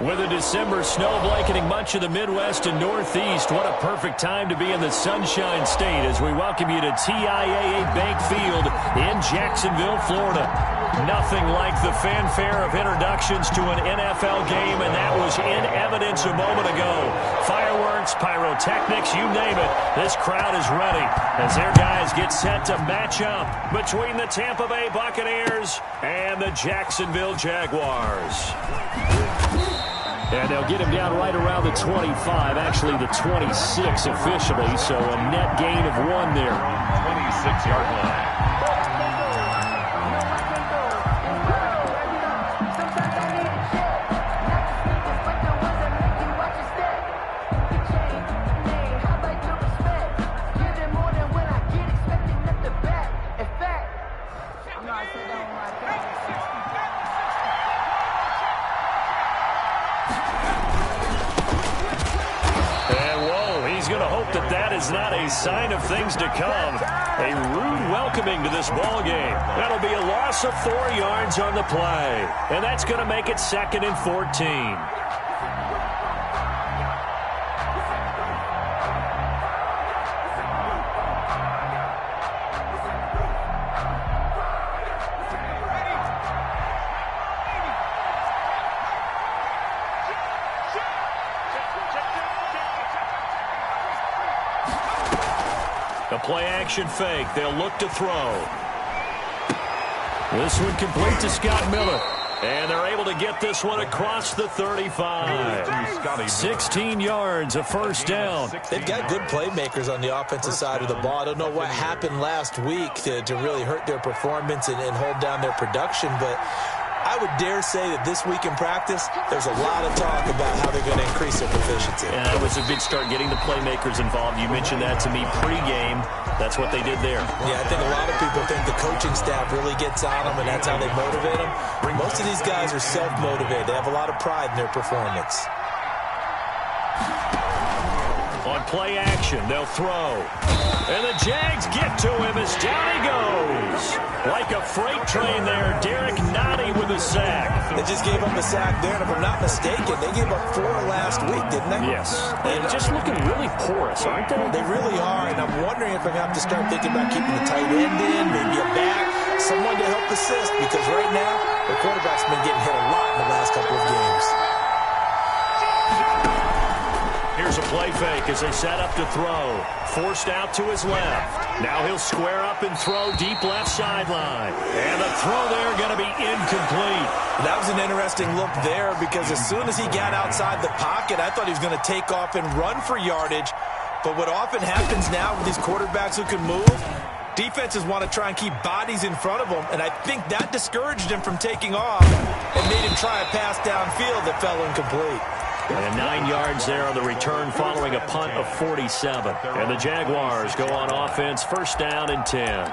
With a December snow blanketing much of the Midwest and Northeast, what a perfect time to be in the Sunshine State as we welcome you to TIAA Bank Field in Jacksonville, Florida. Nothing like the fanfare of introductions to an NFL game, and that was in evidence a moment ago. Fireworks, pyrotechnics, you name it. This crowd is ready as their guys get set to match up between the Tampa Bay Buccaneers and the Jacksonville Jaguars. And they'll get him down right around the 25, actually the 26 officially, so a net gain of 1 there. 26-yard line. Not a sign of things to come. A rude welcoming to this ball game. That'll be a loss of 4 yards on the play. And that's going to make it 2nd and 14. A play-action fake. They'll look to throw. This one complete to Scott Miller. And they're able to get this one across the 35. 16 yards, a first down. They've got good playmakers on the offensive side of the ball. I don't know what happened last week to really hurt their performance and hold down their production, but I would dare say that this week in practice, there's a lot of talk about how they're going to increase their proficiency. And it was a big start getting the playmakers involved. You mentioned that to me pregame. That's what they did there. Yeah, I think a lot of people think the coaching staff really gets on them, and that's how they motivate them. Most of these guys are self-motivated. They have a lot of pride in their performance. On play action, they'll throw. And the Jags get to him as down he goes. Like a freight train there, Derek Nottie with a sack. They just gave up a sack there, and if I'm not mistaken, they gave up 4 last week, didn't they? Yes. They're just looking really porous, aren't they? They really are, and I'm wondering if I'm going to have to start thinking about keeping the tight end in, maybe a back, someone to help assist, because right now, the quarterback's been getting hit a lot in the last couple of games. Here's a play fake as they set up to throw. Forced out to his left. Now he'll square up and throw deep left sideline. And the throw there going to be incomplete. That was an interesting look there because as soon as he got outside the pocket, I thought he was going to take off and run for yardage. But what often happens now with these quarterbacks who can move, defenses want to try and keep bodies in front of them, and I think that discouraged him from taking off and made him try a pass downfield that fell incomplete. And 9 yards there on the return following a punt of 47. And the Jaguars go on offense, first down and 10.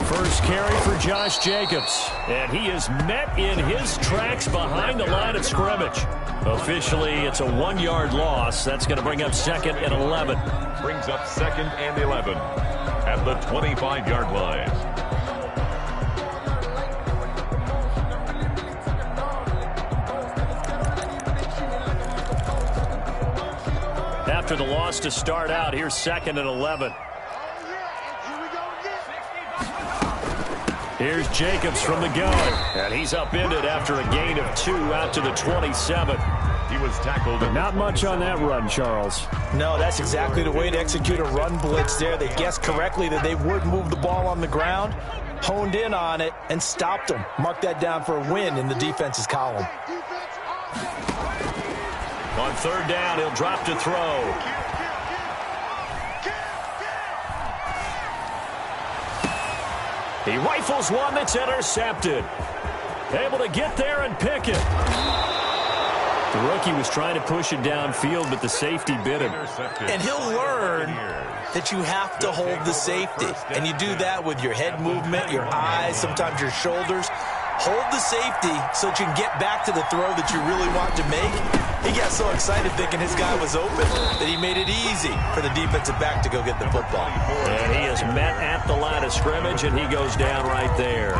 First carry for Josh Jacobs, and he is met in his tracks behind the line of scrimmage. Officially, it's a 1-yard loss. That's going to bring up 2nd and 11. Brings up 2nd and 11 at the 25-yard line. After the loss to start out, here's 2nd and 11. Here's Jacobs from the gun, and he's upended after a gain of 2 out to the 27. He was tackled. Not much on that run, Charles. No, that's exactly the way to execute a run blitz there. They guessed correctly that they would move the ball on the ground, honed in on it, and stopped them. Mark that down for a win in the defense's column. On 3rd down, he'll drop to throw. He rifles one that's intercepted. Able to get there and pick it. The rookie was trying to push it downfield, but the safety bit him. And he'll learn that you have to hold the safety. And you do that with your head movement, your eyes, sometimes your shoulders. Hold the safety so that you can get back to the throw that you really want to make. He got so excited thinking his guy was open that he made it easy for the defensive back to go get the football. And he is met at the line of scrimmage, and he goes down right there.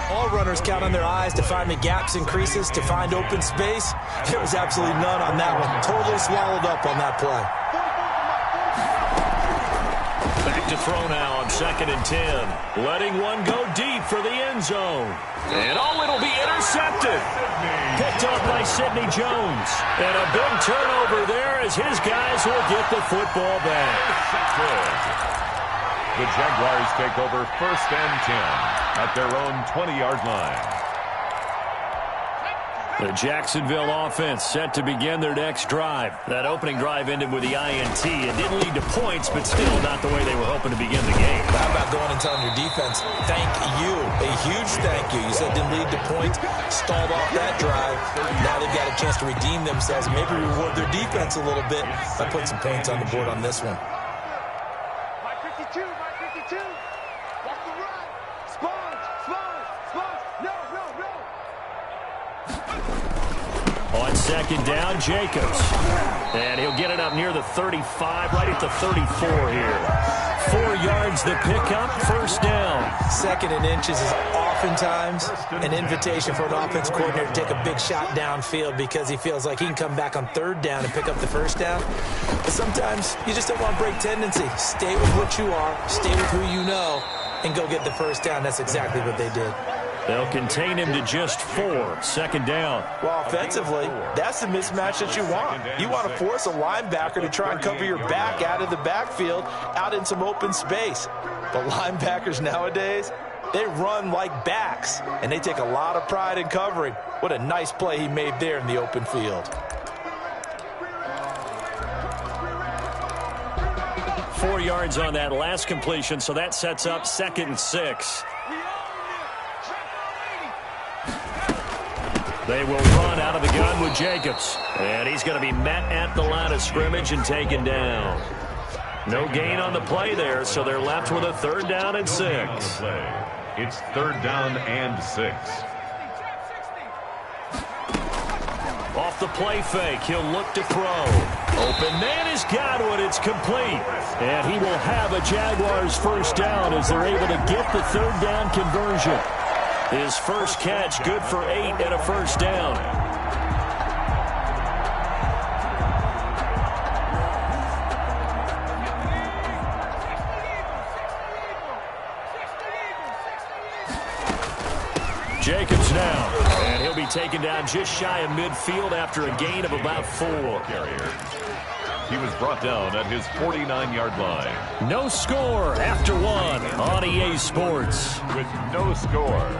All runners count on their eyes to find the gaps and creases, to find open space. There was absolutely none on that one. Totally swallowed up on that play. Back to throw now on 2nd and 10. Letting one go deep for the end zone. And it'll be intercepted. Picked up by Sidney Jones. And a big turnover there as his guys will get the football back. The Jaguars take over 1st and 10 at their own 20-yard line. The Jacksonville offense set to begin their next drive. That opening drive ended with the INT. It didn't lead to points, but still not the way they were hoping to begin the game. How about going and telling your defense, thank you, a huge thank you. You said it didn't lead to points, stalled off that drive. Now they've got a chance to redeem themselves, maybe reward their defense a little bit by putting some points on the board on this one. On 2nd down, Jacobs. And he'll get it up near the 35, right at the 34 here. 4 yards the pickup, 1st down. 2nd and inches is oftentimes an invitation for an offense coordinator to take a big shot downfield because he feels like he can come back on 3rd down and pick up the 1st down. But sometimes you just don't want to break tendency. Stay with what you are, stay with who you know, and go get the 1st down. That's exactly what they did. They'll contain him to just 4. 2nd down. Well, offensively, that's the mismatch that you want. You want to force a linebacker to try and cover your back out of the backfield, out in some open space. But linebackers nowadays, they run like backs, and they take a lot of pride in covering. What a nice play he made there in the open field. 4 yards on that last completion, so that sets up 2nd and 6. They will run out of the gun with Jacobs. And he's going to be met at the line of scrimmage and taken down. No gain on the play there, so they're left with a 3rd down and 6. It's 3rd down and 6. Off the play fake, he'll look to throw. Open man is Godwin, it's complete. And he will have a Jaguars 1st down as they're able to get the 3rd down conversion. His first catch, good for 8 and a 1st down. Jacobs now, and he'll be taken down just shy of midfield after a gain of about 4. He was brought down at his 49-yard line. No score after 1 on EA Sports. With no score.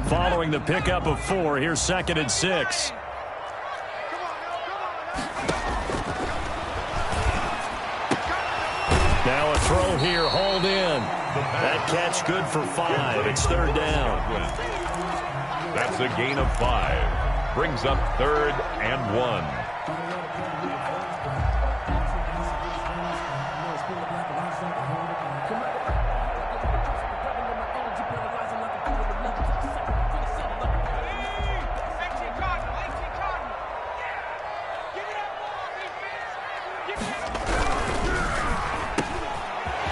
Following the pickup of 4, here's 2nd and 6. Now a throw here, hauled in. That catch good for 5. It's 3rd down. That's a gain of 5. Brings up 3rd and 1.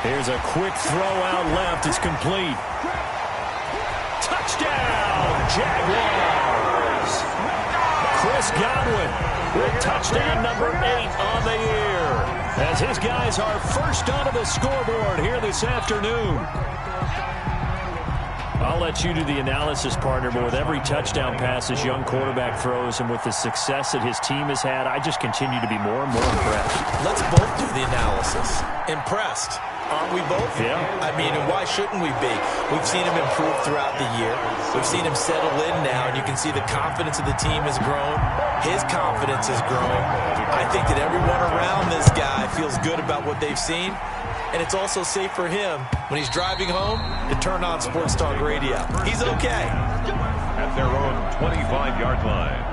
Here's a quick throw out left. It's complete. Touchdown, Jaguars. Chris Godwin with touchdown number 8 on the year, as his guys are first onto the scoreboard here this afternoon. I'll let you do the analysis, partner, but with every touchdown pass this young quarterback throws and with the success that his team has had, I just continue to be more and more impressed. Let's both do the analysis. Impressed. Aren't we both? Yeah. I mean, and why shouldn't we be? We've seen him improve throughout the year. We've seen him settle in now, and you can see the confidence of the team has grown. His confidence has grown. I think that everyone around this guy feels good about what they've seen, and it's also safe for him when he's driving home to turn on Sports Talk Radio. He's okay. At their own 25-yard line.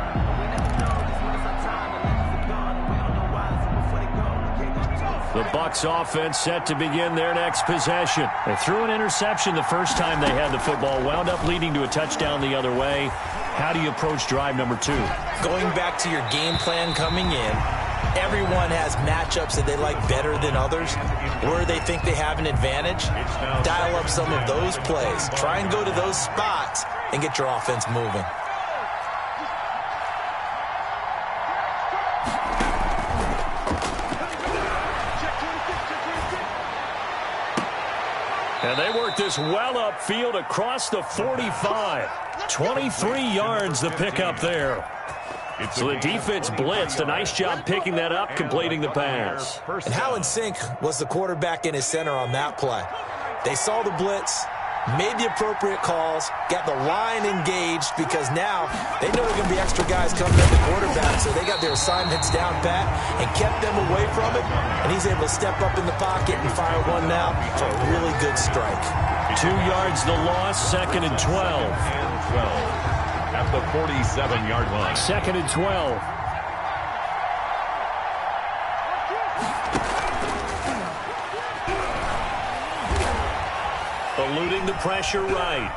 The Bucs offense set to begin their next possession. They threw an interception the first time they had the football, wound up leading to a touchdown the other way. How do you approach drive number 2? Going back to your game plan coming in, everyone has matchups that they like better than others, where they think they have an advantage. Dial up some of those plays. Try and go to those spots and get your offense moving. And they work this well upfield across the 45. 23 yards the pickup there. So the defense blitzed. A nice job picking that up, completing the pass. And how in sync was the quarterback and his center on that play? They saw the blitz, made the appropriate calls, got the line engaged, because now they know there are going to be extra guys coming at the quarterback, so they got their assignments down pat and kept them away from it, and he's able to step up in the pocket and fire one now for a really good strike. 2 yards the loss, 2nd and 12. At the 47-yard line. 2nd and 12. Eluding the pressure right.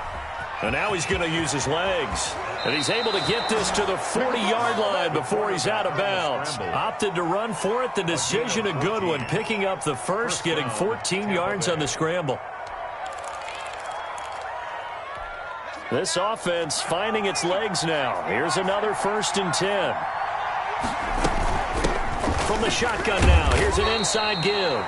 And now he's going to use his legs. And he's able to get this to the 40-yard line before he's out of bounds. Opted to run for it. The decision a good one. Picking up the first, getting 14 yards on the scramble. This offense finding its legs now. Here's another 1st and 10. From the shotgun now. Here's an inside give.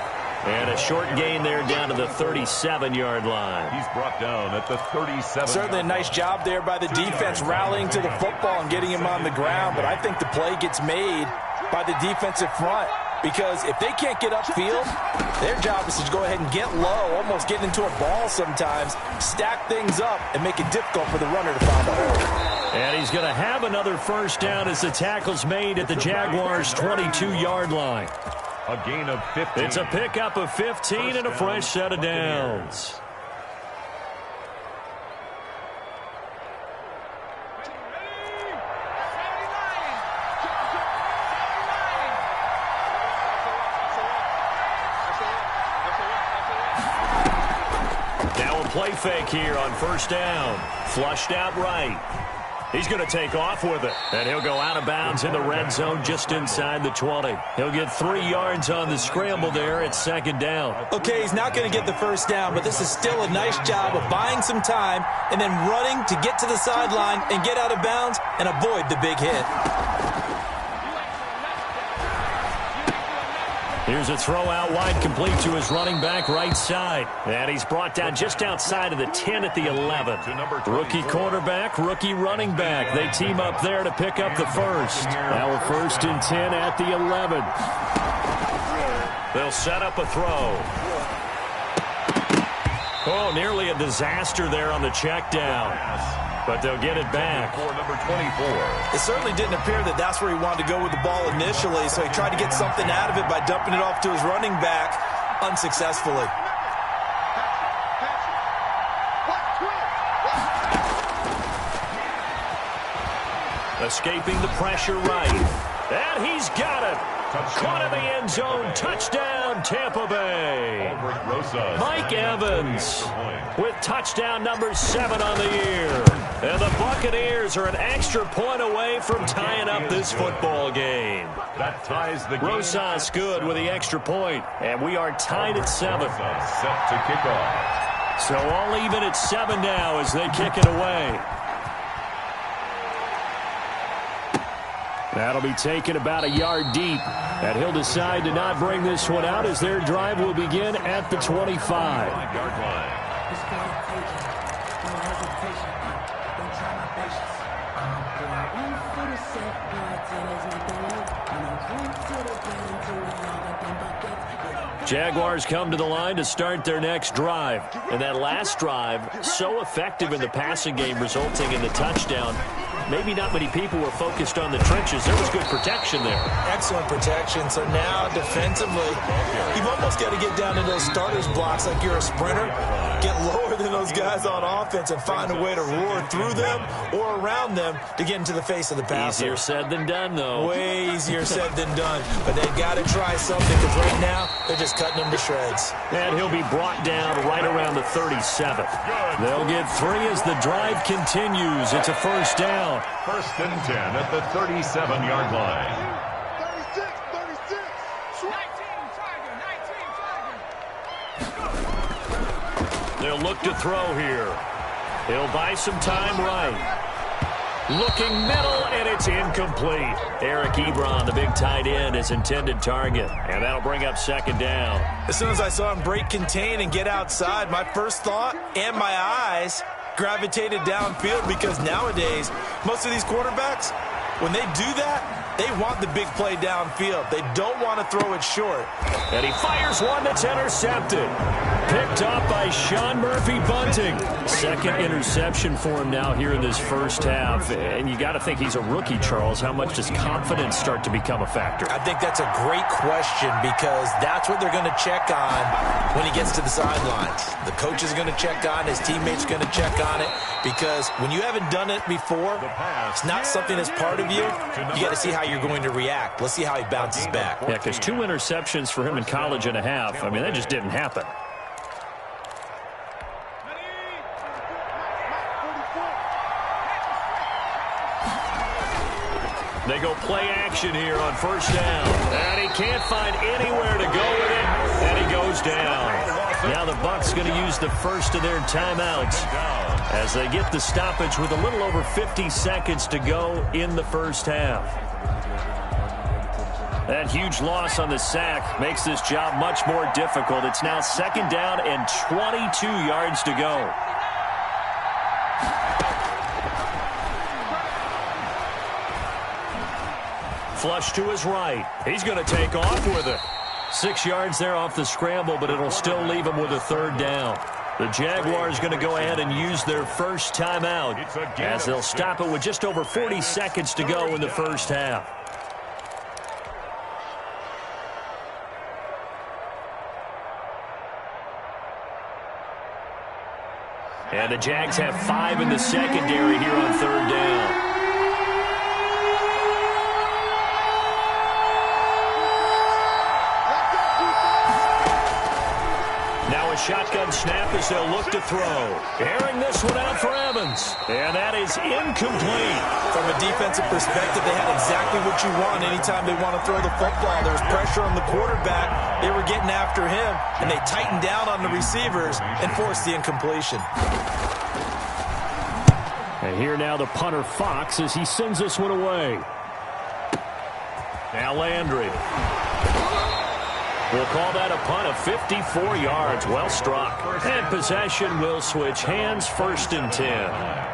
And a short gain there down to the 37-yard line. He's brought down at the 37. Certainly a nice job there by the defense rallying to the football and getting him on the ground. But I think the play gets made by the defensive front, because if they can't get upfield, their job is to go ahead and get low, almost get into a ball sometimes, stack things up, and make it difficult for the runner to find a hole. And he's going to have another 1st down as the tackle's made at the Jaguars' 22-yard line. A gain of 15. It's a pickup of 15 and a fresh set of downs. Now a play fake here on 1st down. Flushed out right. He's going to take off with it, and he'll go out of bounds in the red zone just inside the 20. He'll get 3 yards on the scramble there at 2nd down. Okay, he's not going to get the 1st down, but this is still a nice job of buying some time and then running to get to the sideline and get out of bounds and avoid the big hit. Here's a throw out wide, complete to his running back right side. And he's brought down just outside of the 10 at the 11. Rookie quarterback, rookie running back. They team up there to pick up the first. Now a 1st and 10 at the 11. They'll set up a throw. Oh, nearly a disaster there on the check down. But they'll get it back. For number 24. It certainly didn't appear that that's where he wanted to go with the ball initially, so he tried to get something out of it by dumping it off to his running back unsuccessfully. Escaping the pressure right. And he's got it. Caught in the end zone. Touchdown, Tampa Bay. Mike Evans with touchdown number 7 on the year. And the Buccaneers are an extra point away from tying up this football game. That ties the game. Rosas good with the extra point. And we are tied at 7. Set to kick off. So all even at 7 now as they kick it away. That'll be taken about a yard deep. And he'll decide to not bring this one out as their drive will begin at the 25. 5-yard line. Jaguars come to the line to start their next drive. And that last drive, so effective in the passing game, resulting in the touchdown. Maybe not many people were focused on the trenches. There was good protection there. Excellent protection. So now defensively, you've almost got to get down to those starters blocks like you're a sprinter. Get lower than those guys on offense and find a way to roar through them or around them to get into the face of the passer. Easier said than done, though. Way easier said than done. But they've got to try something because right now they're just cutting them to shreds. And he'll be brought down right around the 37th. They'll get 3 as the drive continues. It's a first down. First and 10 at the 37-yard line. 36. 19 They'll look to throw here. He'll buy some time right. Looking middle, and it's incomplete. Eric Ebron, the big tight end, is intended target. And that'll bring up second down. As soon as I saw him break contain and get outside, my first thought and my eyes gravitated downfield because nowadays, most of these quarterbacks, when they do that, they want the big play downfield. They don't want to throw it short. And he fires one that's intercepted. Picked off by Sean Murphy-Bunting. Second interception for him now here in this first half. And you got to think he's a rookie, Charles. How much does confidence start to become a factor? I think that's a great question because that's what they're going to check on when he gets to the sidelines. The coach is going to check on, his teammates are going to check on it because when you haven't done it before, it's not something that's part of you. You got to see how you're going to react. Let's see how he bounces back. Yeah, because 2 interceptions for him in college and a half. I mean, that just didn't happen. They go play action here on first down. And he can't find anywhere to go with it. And he goes down. Now the Bucs going to use the first of their timeouts as they get the stoppage with a little over 50 seconds to go in the first half. That huge loss on the sack makes this job much more difficult. It's now second down and 22 yards to go. Flush to his right. He's going to take off with it. 6 yards there off the scramble, but it'll still leave him with a third down. The Jaguars going to go ahead and use their first timeout as they'll stop it with just over 40 seconds to go in the first half. And the Jags have 5 in the secondary here on third down. Shotgun snap as they'll look to throw. Airing this one out for Evans. And that is incomplete. From a defensive perspective, they had exactly what you want anytime they want to throw the football. There was pressure on the quarterback. They were getting after him, and they tightened down on the receivers and forced the incompletion. And here now the punter Fox as he sends this one away. Now Landry. We'll call that a punt of 54 yards. Well struck. And possession will switch hands, first and 10.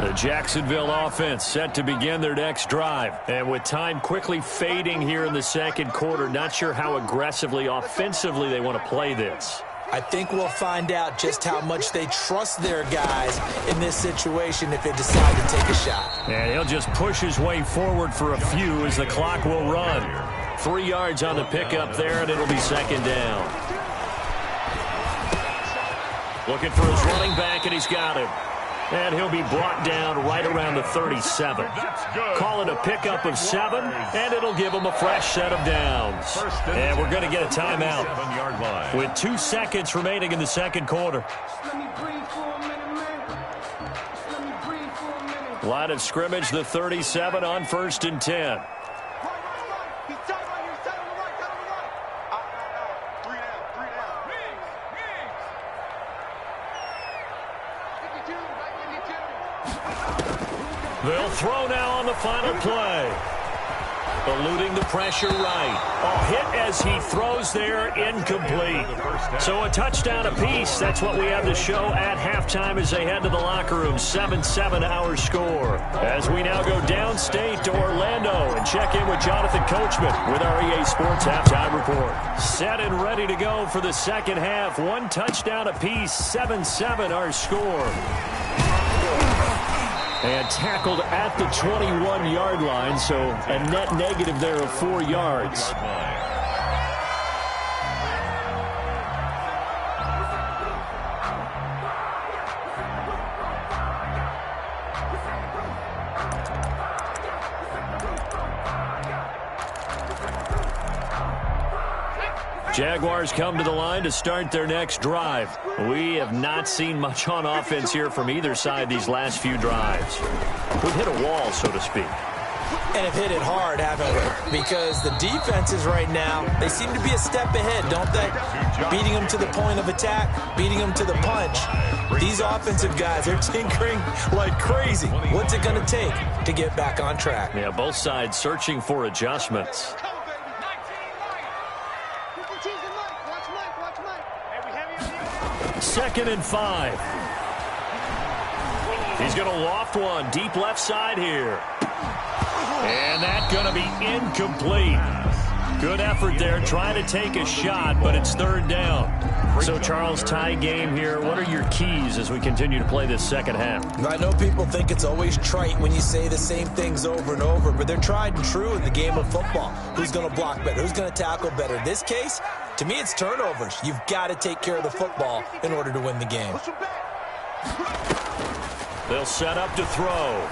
The Jacksonville offense set to begin their next drive. And with time quickly fading here in the second quarter, not sure how aggressively, offensively they want to play this. I think we'll find out just how much they trust their guys in this situation if they decide to take a shot. And he'll just push his way forward for a few as the clock will run. 3 yards on the pickup there, and it'll be second down. Looking for his running back, and he's got him. And he'll be brought down right around the 37. Call it a pickup of 7, and it'll give him a fresh set of downs. And we're going to get a timeout with 2 seconds remaining in the second quarter. Line of scrimmage, the 37 on first and 10. They'll throw now on the final play. Eluding the pressure right. Oh, hit as he throws there, incomplete. So a touchdown apiece. That's what we have to show at halftime as they head to the locker room. 7-7 our score. As we now go downstate to Orlando and check in with Jonathan Coachman with our EA Sports Halftime Report. Set and ready to go for the second half. One touchdown apiece. 7-7 our score. And tackled at the 21-yard line, so a net negative there of 4 yards. Jaguars come to the line to start their next drive. We have not seen much on offense here from either side these last few drives. We've hit a wall, so to speak. And have hit it hard, haven't we? Because the defenses right now, they seem to be a step ahead, don't they? Beating them to the point of attack, beating them to the punch. These offensive guys, they're tinkering like crazy. What's it going to take to get back on track? Yeah, both sides searching for adjustments. Second and 5. He's going to loft one deep left side here. And that's going to be incomplete. Good effort there trying to take a shot, but it's third down. So, Charles, tie game here. What are your keys as we continue to play this second half? I know people think it's always trite when you say the same things over and over, but they're tried and true in the game of football. Who's going to block better? Who's going to tackle better? In this case, to me, it's turnovers. You've got to take care of the football in order to win the game. They'll set up to throw.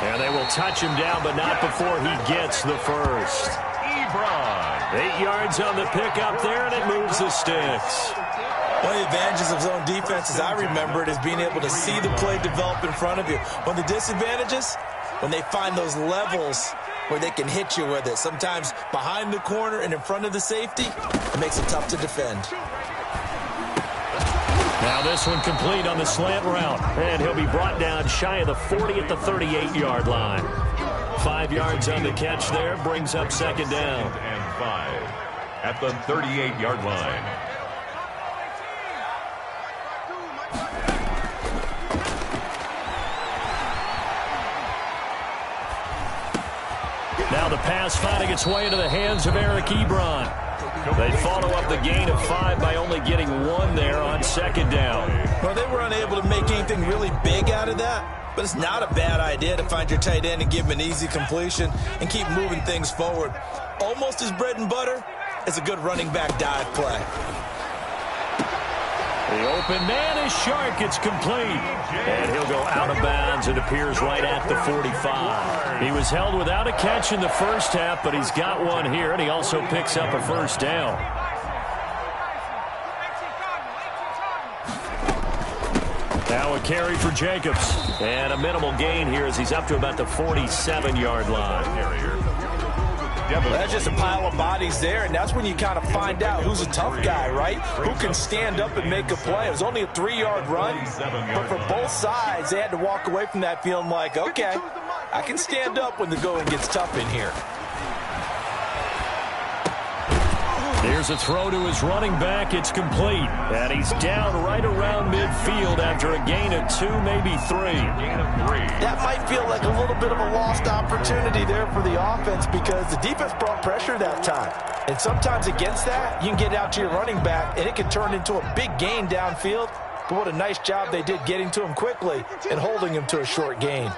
And they will touch him down, but not before he gets the first. 8 yards on the pickup there, and it moves the sticks. One of the advantages of zone defense, as I remember it, is being able to see the play develop in front of you. One of the disadvantages, when they find those levels where they can hit you with it. Sometimes behind the corner and in front of the safety, it makes it tough to defend. Now this one complete on the slant route. And he'll be brought down shy of the 40 at the 38-yard line. 5 yards on the catch there, brings up second down. And 5 at the 38-yard line. Now the pass finding its way into the hands of Eric Ebron. They follow up the gain of 5 by only getting 1 there on second down. Well, they were unable to make anything really big out of that. But it's not a bad idea to find your tight end and give him an easy completion and keep moving things forward. Almost as bread and butter as a good running back dive play. The open man is Shark. It's complete. And he'll go out of bounds. It appears right at the 45. He was held without a catch in the first half, but he's got one here, and he also picks up a first down. Now a carry for Jacobs. And a minimal gain here as he's up to about the 47-yard line. That's just a pile of bodies there, and that's when you kind of find out who's a tough guy, right? Who can stand up and make a play. It was only a 3-yard run, but for both sides, they had to walk away from that feeling like, okay, I can stand up when the going gets tough in here. Here's a throw to his running back. It's complete. And he's down right around midfield after a gain of 2, maybe 3. That might feel like a little bit of a lost opportunity there for the offense because the defense brought pressure that time. And sometimes against that, you can get out to your running back, and it can turn into a big gain downfield. But what a nice job they did getting to him quickly and holding him to a short gain.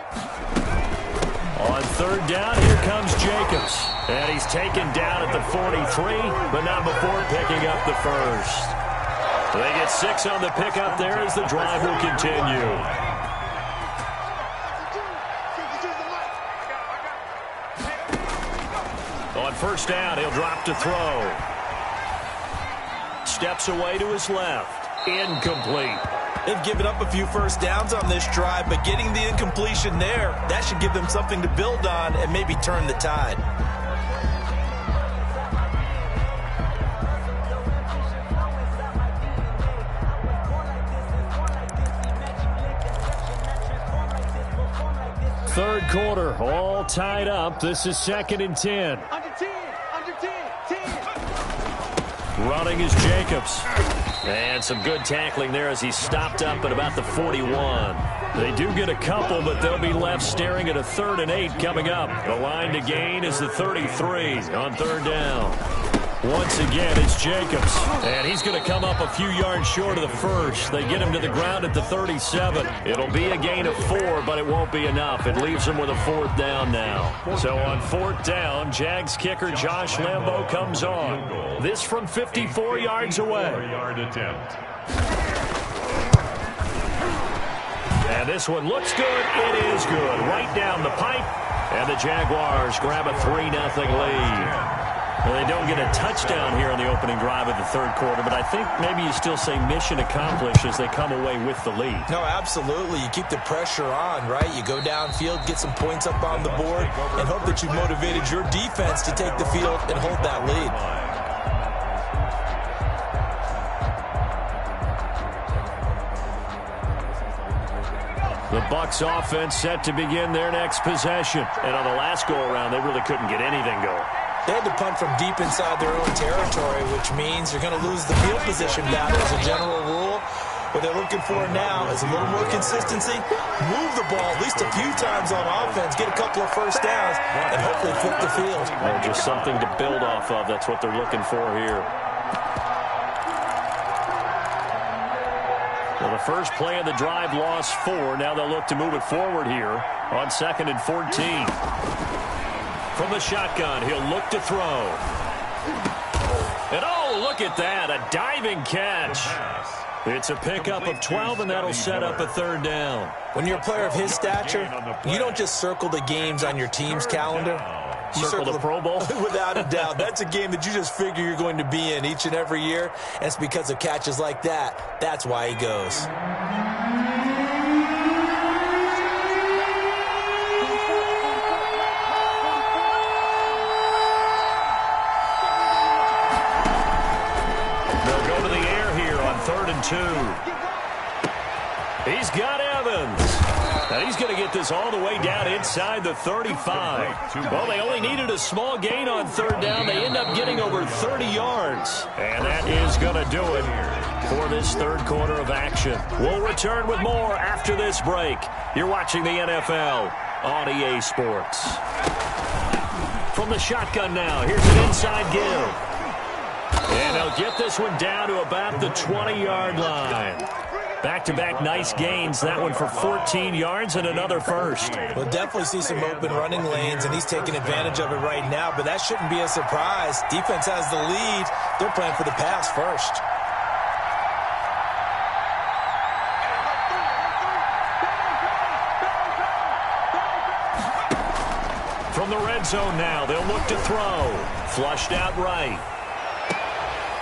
On third down, here comes Jacobs. And he's taken down at the 43, but not before picking up the first. They get 6 on the pickup there as the drive will continue. On first down, he'll drop to throw. Steps away to his left. Incomplete. They've given up a few first downs on this drive, but getting the incompletion there, that should give them something to build on and maybe turn the tide. Third quarter, all tied up. This is 2nd and 10. Under 10, 10. Running is Jacobs. And some good tackling there as he stopped up at about the 41. They do get a couple, but they'll be left staring at a 3rd and 8 coming up. The line to gain is the 33 on 3rd down. Once again, it's Jacobs, and he's going to come up a few yards short of the first. They get him to the ground at the 37. It'll be a gain of 4, but it won't be enough. It leaves him with a 4th down now. So on 4th down, Jags kicker Josh Lambo comes on. This from 54 yards away. 4-yard attempt. And this one looks good. It is good. Right down the pipe, and the Jaguars grab a 3-0 lead. Well, they don't get a touchdown here in the opening drive of the 3rd quarter, but I think maybe you still say mission accomplished as they come away with the lead. No, absolutely. You keep the pressure on, right? You go downfield, get some points up on the board, and hope that you've motivated your defense to take the field and hold that lead. The Bucs offense set to begin their next possession. And on the last go-around, they really couldn't get anything going. They had to punt from deep inside their own territory, which means you're going to lose the field position battle as a general rule. What they're looking for now is a little more consistency, move the ball at least a few times on offense, get a couple of first downs, and hopefully flip the field. Well, just something to build off of. That's what they're looking for here. Well, the first play of the drive lost 4. Now they'll look to move it forward here on 2nd and 14. From the shotgun, he'll look to throw. And oh, look at that, a diving catch. It's a pickup of 12, and that'll set up a 3rd down. When you're a player of his stature, you don't just circle the games on your team's calendar. You circle the Pro Bowl? Without a doubt. That's a game that you just figure you're going to be in each and every year, and it's because of catches like that. That's why he goes. They'll go to the air here on 3rd and 2. He's got Evans. And he's going to get this all the way down inside the 35. Well, they only needed a small gain on 3rd down. They end up getting over 30 yards. And that is going to do it for this 3rd quarter of action. We'll return with more after this break. You're watching the NFL on EA Sports. From the shotgun now, here's an inside give. And they'll get this one down to about the 20-yard line. Back-to-back nice gains. That one for 14 yards and another first. We'll definitely see some open running lanes, and he's taking advantage of it right now, but that shouldn't be a surprise. Defense has the lead. They're playing for the pass first. From the red zone now, they'll look to throw. Flushed out right.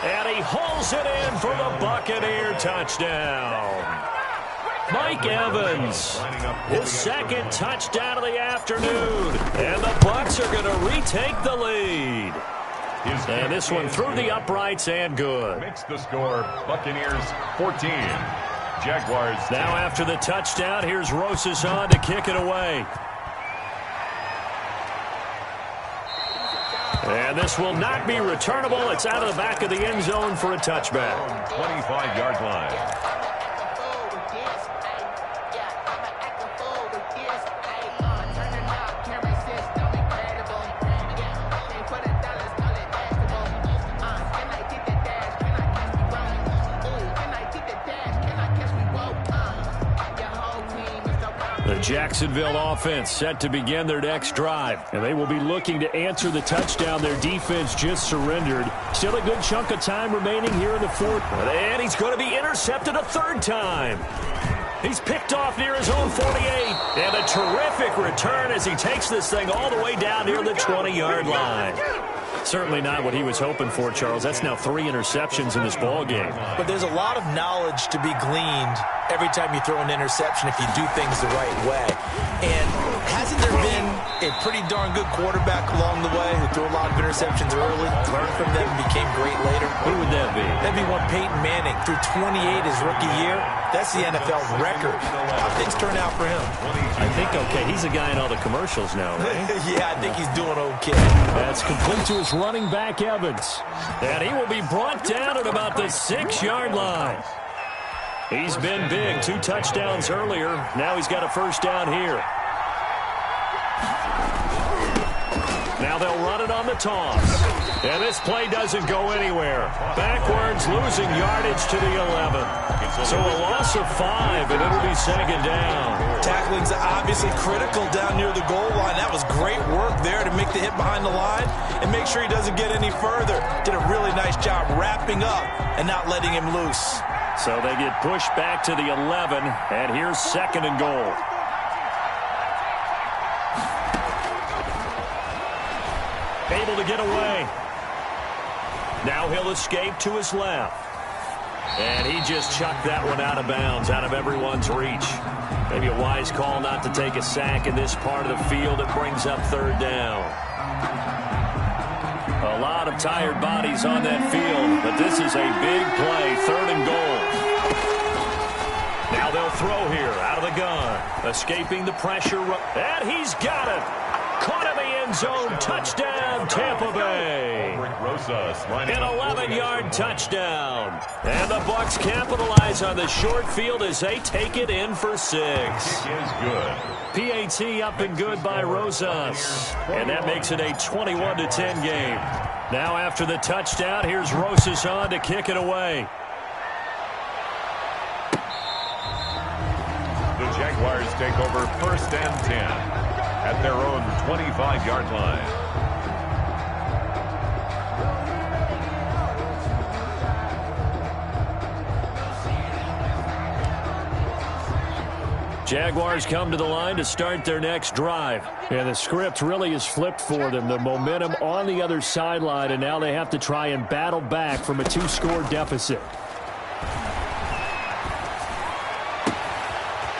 And he hauls it in for the Buccaneer touchdown. Mike Evans, his 2nd touchdown of the afternoon. And the Bucs are going to retake the lead. And this one through the uprights and good. Makes the score Buccaneers 14. Jaguars 10. Now after the touchdown, here's Rosas on to kick it away. And this will not be returnable. It's out of the back of the end zone for a touchback. 25-yard line. The Jacksonville offense set to begin their next drive, and they will be looking to answer the touchdown their defense just surrendered. Still a good chunk of time remaining here in the 4th. And he's going to be intercepted a 3rd time. He's picked off near his own 48. And a terrific return as he takes this thing all the way down near the 20-yard line. Certainly not what he was hoping for, Charles. That's now 3 interceptions in this ball game. But there's a lot of knowledge to be gleaned every time you throw an interception if you do things the right way. And hasn't there been A pretty darn good quarterback along the way who threw a lot of interceptions early, learned from them, and became great later. Who would that be? That'd be one Peyton Manning. Threw 28 his rookie year. That's the NFL record. How things turn out for him? I think okay. He's a guy in all the commercials now, right? Yeah, I think he's doing okay. That's complete to his running back, Evans. And he will be brought down at about the 6-yard line. He's been big. 2 touchdowns earlier. Now he's got a first down here. Now they'll run it on the toss. And this play doesn't go anywhere. Backwards, losing yardage to the 11. So a loss of 5, and it'll be second down. Tackling's obviously critical down near the goal line. That was great work there to make the hit behind the line and make sure he doesn't get any further. Did a really nice job wrapping up and not letting him loose. So they get pushed back to the 11, and here's second and goal. Able to get away. Now he'll escape to his left. And he just chucked that one out of bounds, out of everyone's reach. Maybe a wise call not to take a sack in this part of the field. It brings up third down. A lot of tired bodies on that field, but this is a big play, third and goal. Now they'll throw here, out of the gun. Escaping the pressure, and he's got it. Caught in the end zone, touchdown, Tampa Bay. An 11-yard touchdown. And the Bucs capitalize on the short field as they take it in for 6. PAT up and good by Rosas. And that makes it a 21-10 game. Now after the touchdown, here's Rosas on to kick it away. The Jaguars take over first and 10. At their own 25-yard line. Jaguars come to the line to start their next drive. And the script really is flipped for them. The momentum on the other sideline, and now they have to try and battle back from a 2-score deficit.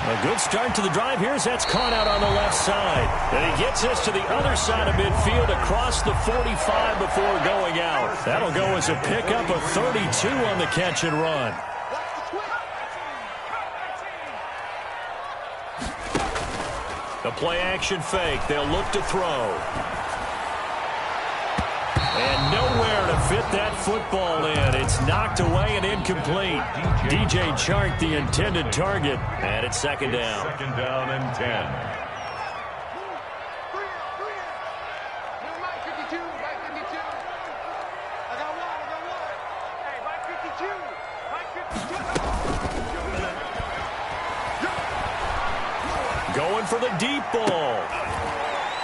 A good start to the drive. Here's that's caught out on the left side. And he gets us to the other side of midfield across the 45 before going out. That'll go as a pickup of 32 on the catch and run. The play action fake. They'll look to throw. And nowhere to fit that football in. It's knocked away and incomplete. DJ Chark, the intended target. And it's second down. Second down and 10. Going for the deep ball.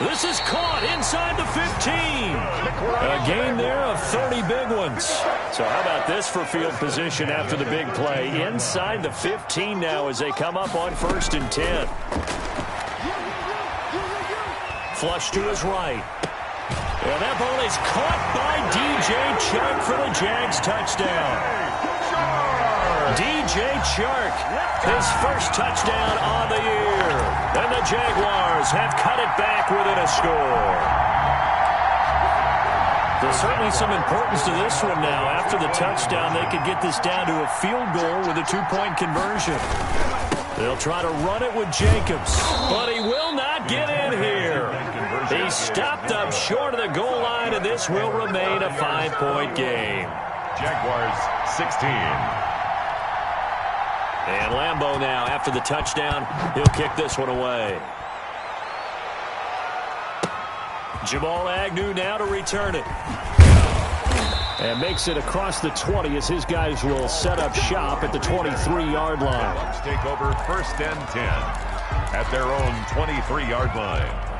This is caught inside the 15. A gain there of 30 big ones. So how about this for field position after the big play? Inside the 15 now as they come up on first and 10. Flush to his right. And that ball is caught by DJ Chark for the Jags touchdown. DJ Chark, his first touchdown on the year. And the Jaguars have cut it back within a score. There's certainly some importance to this one now. After the touchdown, they could get this down to a field goal with a 2-point conversion. They'll try to run it with Jacobs, but he will not get in here. He stopped up short of the goal line, and this will remain a 5-point game. Jaguars 16. And Lambeau now, after the touchdown, he'll kick this one away. Jamal Agnew now to return it. And makes it across the 20 as his guys will set up shop at the 23-yard line. Bucs take over first and 10 at their own 23-yard line.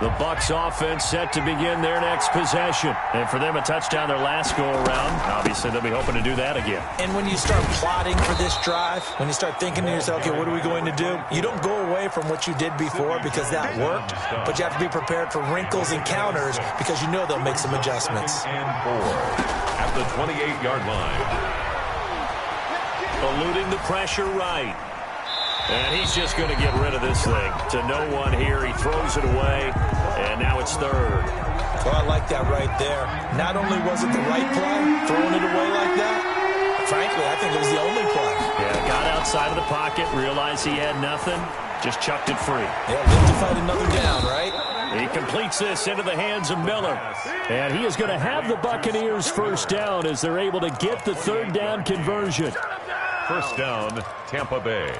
The Bucs offense set to begin their next possession. And for them, a touchdown their last go-around. Obviously, they'll be hoping to do that again. And when you start plotting for this drive, when you start thinking to yourself, okay, what are we going to do? You don't go away from what you did before because that worked, but you have to be prepared for wrinkles and counters because you know they'll make some adjustments. And 4 at the 28-yard line. Eluding the pressure right. And he's just going to get rid of this thing. To no one here. He throws it away. And now it's third. Well, I like that right there. Not only was it the right play, throwing it away like that, frankly, I think it was the only play. Yeah, got outside of the pocket, realized he had nothing, just chucked it free. Yeah, live to fight another down, right? He completes this into the hands of Miller. And he is going to have the Buccaneers first down as they're able to get the third down conversion. First down, Tampa Bay.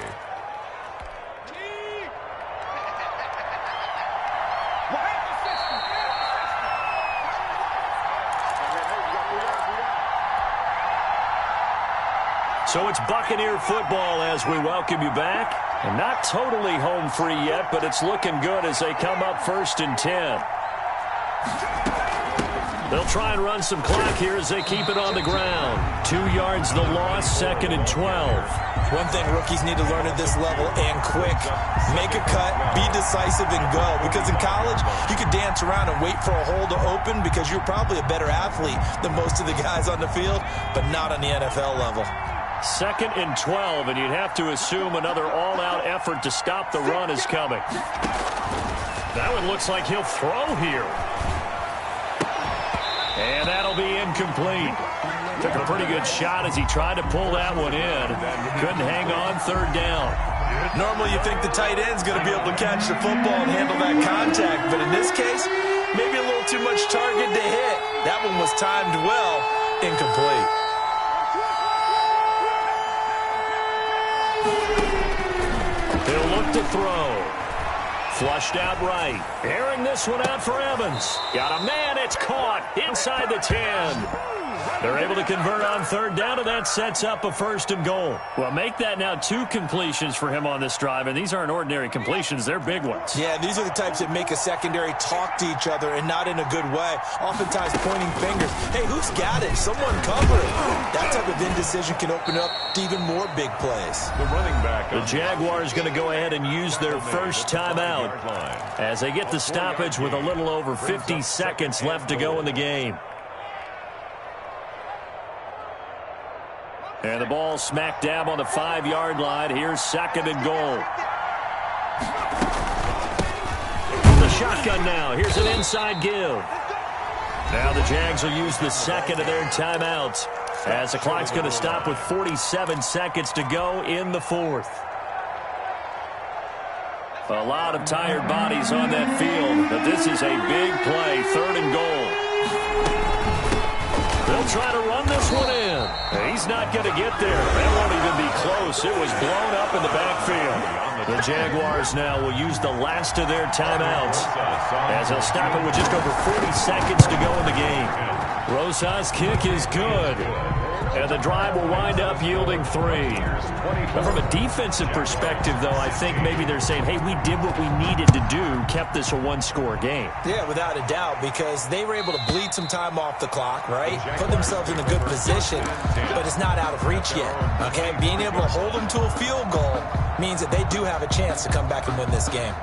So it's Buccaneer football as we welcome you back. And not totally home free yet, but it's looking good as they come up 1st and 10. They'll try and run some clock here as they keep it on the ground. 2 yards the loss, 2nd and 12. One thing rookies need to learn at this level, and quick. Make a cut, be decisive, and go. Because in college, you could dance around and wait for a hole to open because you're probably a better athlete than most of the guys on the field, but not on the NFL level. 2nd and 12, and you'd have to assume another all-out effort to stop the run is coming. That one looks like he'll throw here. And that'll be incomplete. Took a pretty good shot as he tried to pull that one in. Couldn't hang on, 3rd down. Normally you think the tight end's going to be able to catch the football and handle that contact, but in this case, maybe a little too much target to hit. That one was timed well, incomplete. He'll look to throw. Flushed out right. Airing this one out for Evans. Got a man. It's caught inside the 10. They're able to convert on 3rd down, and that sets up a 1st and goal. Well, make that now 2 completions for him on this drive, and these aren't ordinary completions. They're big ones. Yeah, these are the types that make a secondary talk to each other and not in a good way. Oftentimes pointing fingers. Hey, who's got it? Someone cover it. That type of indecision can open up to even more big plays. The running back. The Jaguars going to go ahead and use their first timeout as they get the stoppage with a little over 50 seconds left to go in the game. And the ball smack dab on the 5-yard line. Here's 2nd and goal. The shotgun now. Here's an inside give. Now the Jags will use the 2nd of their timeouts as the clock's going to stop with 47 seconds to go in the 4th. A lot of tired bodies on that field, but this is a big play. 3rd and goal. They'll try to run this one in. He's not going to get there. That won't even be close. It was blown up in the backfield. The Jaguars now will use the last of their timeouts as they'll stop it with just over 40 seconds to go in the game. Rosa's kick is good. And the drive will wind up yielding 3. But from a defensive perspective, though, I think maybe they're saying, hey, we did what we needed to do, kept this a 1-score game. Yeah, without a doubt, because they were able to bleed some time off the clock, right? Put themselves in a good position, but it's not out of reach yet, okay? Being able to hold them to a field goal means that they do have a chance to come back and win this game.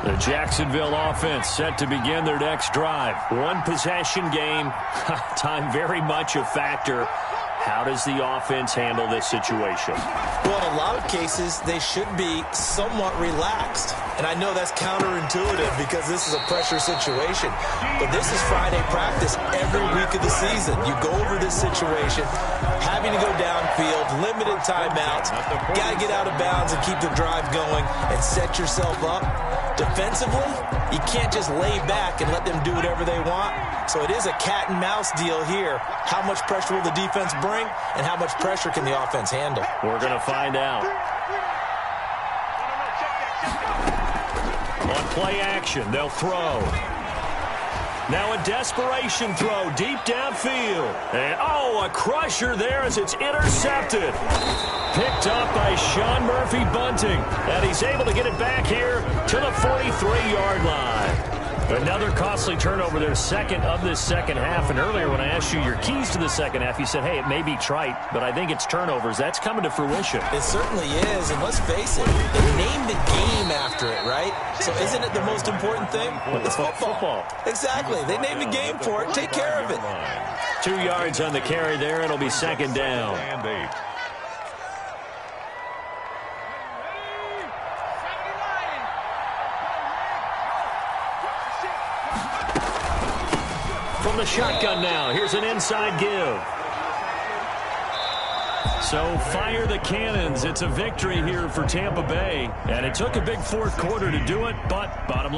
The Jacksonville offense set to begin their next drive. 1-possession game. Time very much a factor. How does the offense handle this situation? Well, in a lot of cases, they should be somewhat relaxed. And I know that's counterintuitive because this is a pressure situation. But this is Friday practice every week of the season. You go over this situation, having to go downfield, limited timeouts, got to get out of bounds and keep the drive going and set yourself up. Defensively, you can't just lay back and let them do whatever they want. So it is a cat and mouse deal here. How much pressure will the defense bring, and how much pressure can the offense handle? We're going to find out. On play action, they'll throw. Now a desperation throw deep downfield. And, a crusher there as it's intercepted. Picked up by Sean Murphy-Bunting. And he's able to get it back here to the 43-yard line. Another costly turnover, their second of this second half. And earlier when I asked you your keys to the second half, you said, hey, it may be trite, but I think it's turnovers. That's coming to fruition. It certainly is, and let's face it, they named the game after it, right? So isn't it the most important thing? It's football. Exactly. They named the game for it. Take care of it. 2 yards on the carry there. It'll be second down. And 8. From the shotgun now, here's an inside give. So fire the cannons. It's a victory here for Tampa Bay. And it took a big fourth quarter to do it, but bottom line.